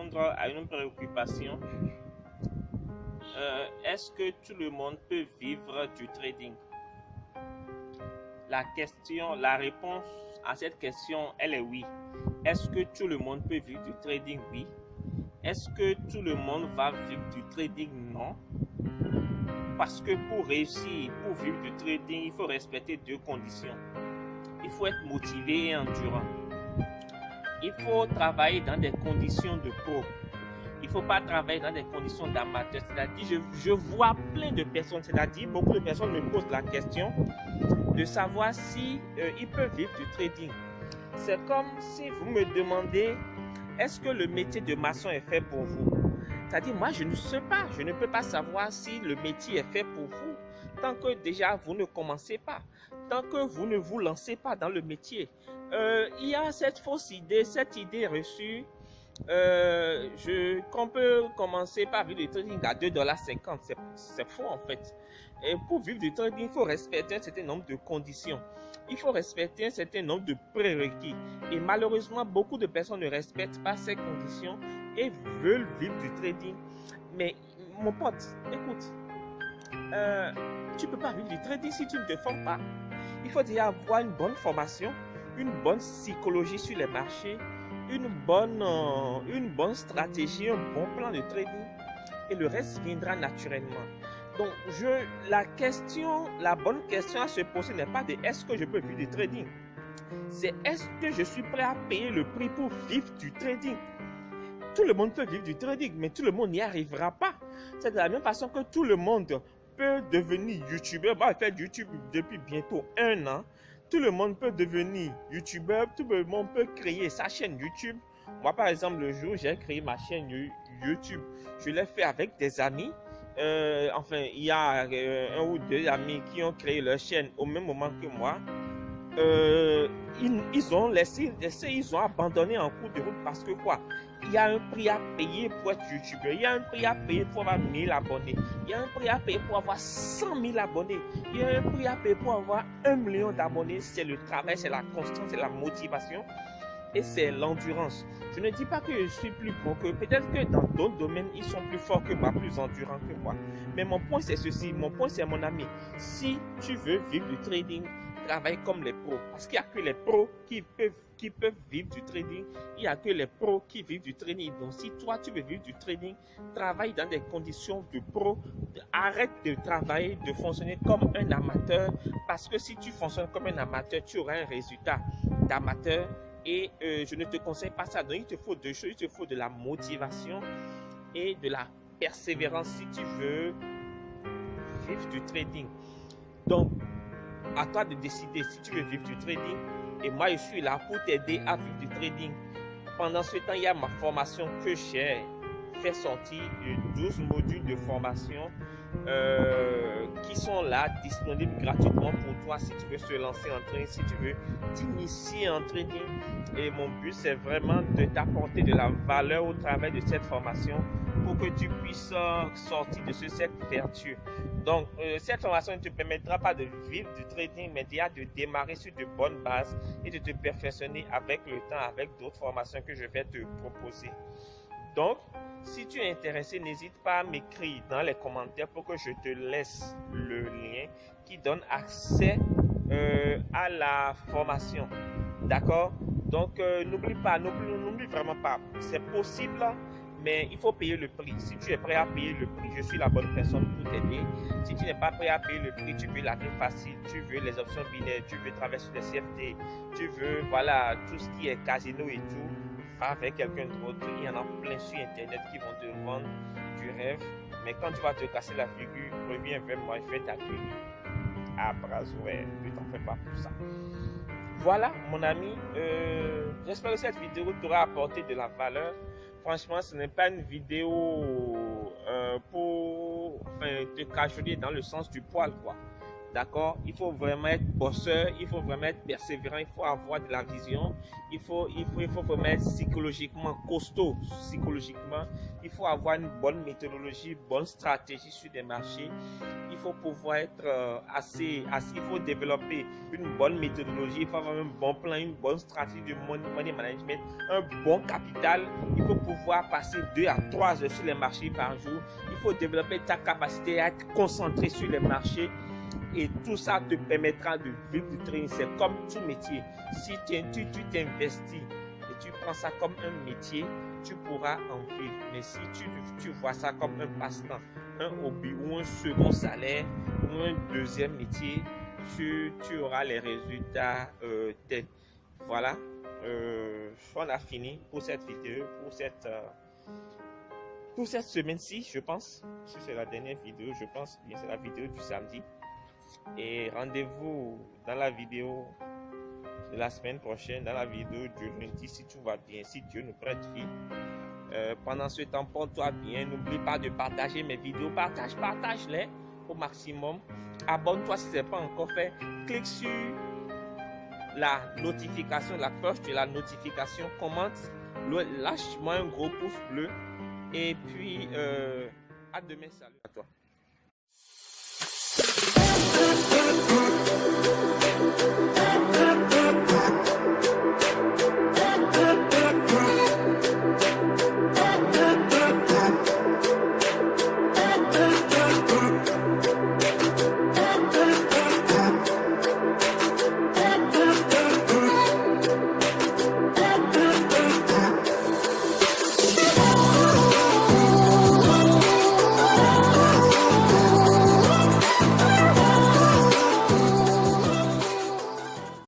répondre à une préoccupation. Est-ce que tout le monde peut vivre du trading? La réponse à cette question, elle est oui. Est-ce que tout le monde peut vivre du trading? Oui. Est-ce que tout le monde va vivre du trading? Non. Parce que pour réussir, pour vivre du trading, il faut respecter deux conditions. Il faut être motivé et endurant. Il faut travailler dans des conditions de pro. Il ne faut pas travailler dans des conditions d'amateur. C'est-à-dire, je vois plein de personnes, c'est-à-dire beaucoup de personnes me posent la question de savoir si ils peuvent vivre du trading. C'est comme si vous me demandez, est-ce que le métier de maçon est fait pour vous? C'est-à-dire, moi, je ne sais pas. Je ne peux pas savoir si le métier est fait pour vous. Tant que déjà, vous ne commencez pas. Tant que vous ne vous lancez pas dans le métier. Il y a cette fausse idée, cette idée reçue qu'on peut commencer par vivre du trading à 2,50 $. C'est faux en fait. Et pour vivre du trading, il faut respecter un certain nombre de conditions. Il faut respecter un certain nombre de prérequis. Et malheureusement, beaucoup de personnes ne respectent pas ces conditions et veulent vivre du trading. Mais mon pote, écoute, tu ne peux pas vivre du trading si tu ne te formes pas. Il faut déjà avoir une bonne formation, une bonne psychologie sur les marchés, une bonne stratégie, un bon plan de trading et le reste viendra naturellement. Donc, la bonne question à se poser n'est pas de est-ce que je peux vivre du trading? C'est est-ce que je suis prêt à payer le prix pour vivre du trading? Tout le monde peut vivre du trading, mais tout le monde n'y arrivera pas. C'est de la même façon que tout le monde peut devenir youtubeur. Moi, je fais YouTube depuis bientôt 1 an. Tout le monde peut devenir youtubeur, tout le monde peut créer sa chaîne YouTube. Moi, par exemple, le jour où j'ai créé ma chaîne YouTube, je l'ai fait avec des amis. Il y a 1 ou 2 amis qui ont créé leur chaîne au même moment que moi. Ils ont laissé, ils ont abandonné en cours de route parce que quoi? Il y a un prix à payer pour être youtubeur, il y a un prix à payer pour avoir 1000 abonnés, il y a un prix à payer pour avoir 100 000 abonnés, il y a un prix à payer pour avoir 1 million d'abonnés. C'est le travail, c'est la constance, c'est la motivation et c'est l'endurance. Je ne dis pas que je suis plus bon que, peut-être que dans d'autres domaines, ils sont plus forts que moi, plus endurants que moi. Mais mon point c'est ceci, mon point c'est mon ami, si tu veux vivre du trading, travaille comme les pros, parce qu'il n'y a que les pros qui peuvent vivre du trading. Il n'y a que les pros qui vivent du trading. Donc si toi tu veux vivre du trading, travaille dans des conditions de pro. Arrête de travailler, de fonctionner comme un amateur, parce que si tu fonctionnes comme un amateur, tu auras un résultat d'amateur et je ne te conseille pas ça. Donc il te faut 2 choses, il te faut de la motivation et de la persévérance si tu veux vivre du trading. Donc à toi de décider si tu veux vivre du trading et moi je suis là pour t'aider à vivre du trading. Pendant ce temps, il y a ma formation que j'ai fait sortir de 12 modules de formation qui sont là, disponibles gratuitement pour toi si tu veux se lancer en trading, si tu veux t'initier en trading. Et mon but, c'est vraiment de t'apporter de la valeur au travers de cette formation pour que tu puisses sortir de ce cercle vertueux. Donc, cette formation ne te permettra pas de vivre du trading, mais déjà de démarrer sur de bonnes bases et de te perfectionner avec le temps, avec d'autres formations que je vais te proposer. Donc, si tu es intéressé, n'hésite pas à m'écrire dans les commentaires pour que je te laisse le lien qui donne accès à la formation. D'accord? Donc, n'oublie vraiment pas. C'est possible, mais il faut payer le prix. Si tu es prêt à payer le prix, je suis la bonne personne pour t'aider. Si tu n'es pas prêt à payer le prix, tu veux la vie facile, tu veux les options binaires, tu veux travailler sur les CFD, tu veux, voilà, tout ce qui est casino et tout, va avec quelqu'un d'autre. Il y en a plein sur Internet qui vont te vendre du rêve. Mais quand tu vas te casser la figure, reviens vers moi, je vais t'accueillir à bras ouverts. Ne t'en fais pas pour ça. Voilà, mon ami. J'espère que cette vidéo t'aura apporté de la valeur. Franchement, ce n'est pas une vidéo pour te cajoler dans le sens du poil, quoi. D'accord? Il faut vraiment être bosseur, il faut vraiment être persévérant, il faut avoir de la vision, il faut vraiment être psychologiquement costaud, psychologiquement. Il faut avoir une bonne méthodologie, une bonne stratégie sur des marchés. Il faut pouvoir être il faut développer une bonne méthodologie, il faut avoir un bon plan, une bonne stratégie de money management, un bon capital. Il faut pouvoir passer 2 à 3 heures sur les marchés par jour. Il faut développer ta capacité à être concentré sur les marchés. Et tout ça te permettra de vivre du trading. C'est comme tout métier. Si tu t'investis et tu prends ça comme un métier, tu pourras en vivre. Mais si tu vois ça comme un passe-temps, un hobby ou un second salaire ou un deuxième métier, tu auras les résultats tels. Voilà. On a fini pour cette vidéo, pour cette semaine-ci, je pense. Si c'est la dernière vidéo, je pense bien c'est la vidéo du samedi. Et rendez-vous dans la vidéo de la semaine prochaine, dans la vidéo du lundi, si tout va bien, si Dieu nous prête vie. Pendant ce temps, porte-toi bien. N'oublie pas de partager mes vidéos. Partage-les au maximum. Abonne-toi si ce n'est pas encore fait. Clique sur la notification, la cloche de la notification. Commente. Lâche-moi un gros pouce bleu. Et puis, à demain. Salut à toi.